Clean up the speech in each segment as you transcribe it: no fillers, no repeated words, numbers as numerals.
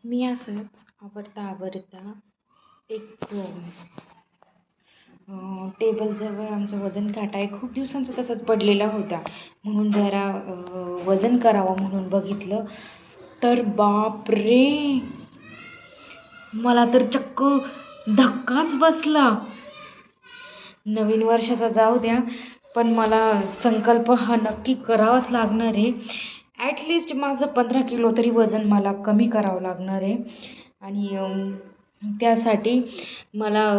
मी असंच आवरता एक टेबलजवळ आमचा वजन काटा आहे. खूप दिवसांचा तसंच पडलेला होता. म्हणून जरा वजन करावं म्हणून बघितलं. तर बापरे! मला तर चक्क धक्काच बसला. नवीन वर्षाचा जाऊ द्या, पण मला संकल्प हा नक्की करावाच लागणार आहे. ॲटलिस्ट माझं 15 किलो तरी वजन मला कमी करावं लागणार आहे. आणि त्यासाठी मला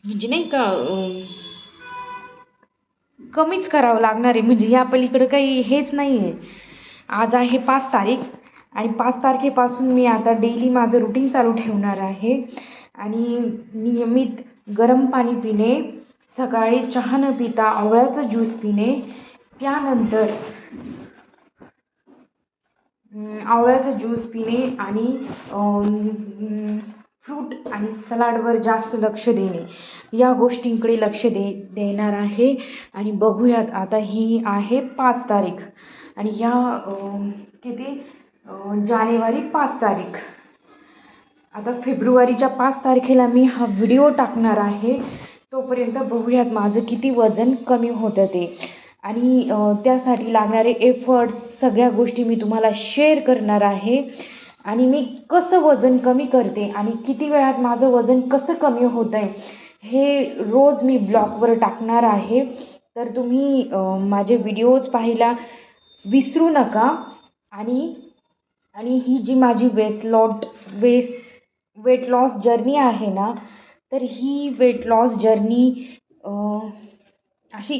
म्हणजे नाही का कमीच करावं लागणार आहे. म्हणजे या पलीकडं काही हेच नाही आहे. आज आहे 5 तारीख आणि 5 तारखेपासून मी आता डेली माझं रुटीन चालू ठेवणार आहे. आणि नियमित गरम पाणी पिणे, सकाळी चहा न पिता आवळ्याचा ज्यूस पिणे, त्यानंतर आवळ्याचा ज्यूस पिणे आणि फ्रूट आणि सलाडवर जास्त लक्ष देणे, या गोष्टींकडे लक्ष देणार आहे. आणि बघूयात, आता ही आहे 5 तारीख आणि किती जानेवारी 5 तारीख. आता फेब्रुवारीच्या 5 तारखेला मी हा व्हिडिओ टाकणार आहे. तोपर्यंत बघूयात माझं किती वजन कमी होतं ते. आणि त्यासाठी लागणारे एफर्ट्स सगळ्या गोष्टी मी तुम्हाला शेअर करणार आहे. आणि मी कसं वजन कमी करते आणि किती वेळात माझं वजन कसं कमी होतं आहे हे रोज मी ब्लॉगवर टाकणार आहे. तर तुम्ही माझे व्हिडिओज पाहायला विसरू नका. आणि ही जी माझी वेट लॉस जर्नी आहे ना, तर ही वेट लॉस जर्नी अशी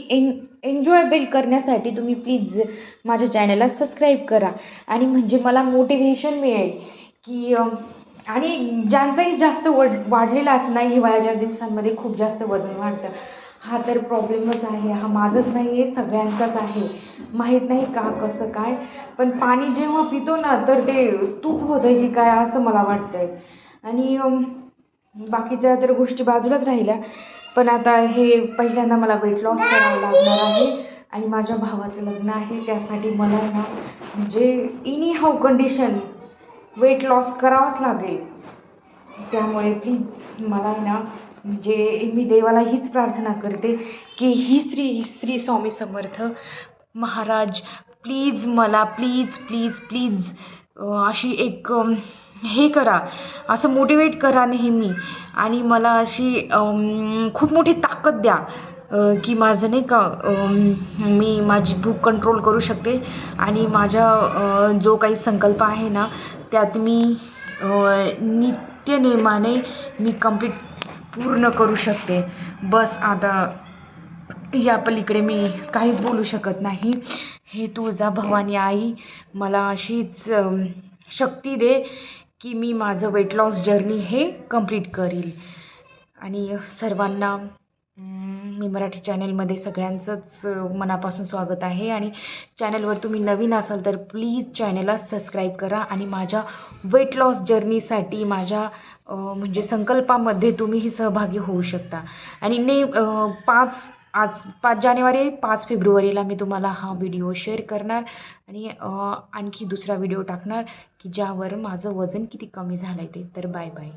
एन्जॉयबल करण्यासाठी तुम्ही प्लीज माझ्या चॅनलला सबस्क्राईब करा. आणि म्हणजे मला मोटिवेशन मिळेल की आणि ज्यांचाही जास्त वाढलेला असं नाही, हिवाळ्याच्या दिवसांमध्ये खूप जास्त वजन वाढतं. हा तर प्रॉब्लेमच आहे. हा माझंच नाही आहे, सगळ्यांचाच आहे. माहीत नाही का कसं काय, पण पाणी जेव्हा पितो ना तर ते तूप होतं आहे की काय असं मला वाटतं आहे. आणि बाकीच्या तर गोष्टी बाजूलाच राहिल्या. पण आता हे पहिल्यांदा मला वेट लॉस करावं लागणार आहे. आणि माझ्या भावाचं लग्न आहे, त्यासाठी मला ना म्हणजे anyhow condition weight loss करावाच लागेल. त्यामुळे प्लीज मला ना म्हणजे मी देवाला हीच प्रार्थना करते की ही श्री स्वामी समर्थ महाराज प्लीज मला प्लीज प्लीज प्लीज अशी एक हे करा, असं मोटिवेट करा नेहमी. आणि मला अशी खूप मोठी ताकद द्या की माझं नाही का मी माझी भूक कंट्रोल करू शकते. आणि माझा जो काही संकल्प आहे ना त्यात मी नित्यनेमाने मी पूर्ण करू शकते. बस आता या पलीकडे मी काहीच बोलू शकत नाही. हे तुळजा भवानी आई मला अशीच शक्ती दे की मी माझं वेट लॉस जर्नी हे कंप्लीट करील. आणि सर्वांना मी मराठी चॅनलमध्ये सगळ्यांचंच मनापासून स्वागत आहे. आणि चॅनलवर तुम्ही नवीन असाल तर प्लीज चॅनलला सबस्क्राईब करा. आणि माझ्या वेट लॉस जर्नीसाठी माझ्या म्हणजे संकल्पामध्ये तुम्हीही सहभागी होऊ शकता. आणि 5 जानेवारी 5 फेब्रुवारीला मी तुम्हाला हा व्हिडिओ शेअर करणार. आणि आणखी दुसरा व्हिडिओ टाकणार की ज्यावर माझं वजन किती कमी झालं आहे ते. तर बाय बाय.